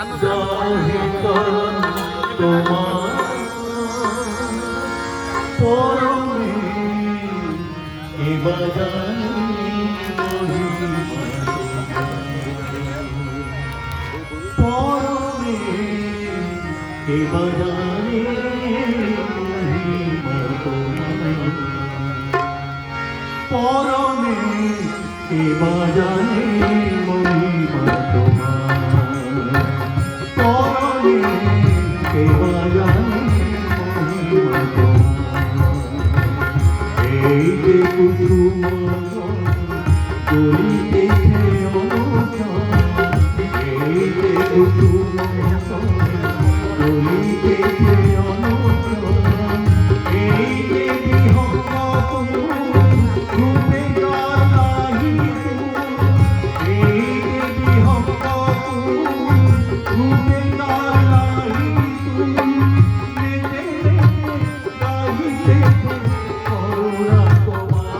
जाहे करम তোমার পরমে এ বাজারে পরমে এ বাজারে মহিমা তোমার পরমে এ বাজারে মহিমা তোমার পরমে এ বাজারে মহিমা তোমার এই যে কুসুম গলিতেছে অনুচর এই যে কুসুম গলিতেছে অনুচর এই যে বিহঙ্গ রূপে গাহি এই যে বিহঙ্গ রূপে গাহি গাহিতে করুণা তোমার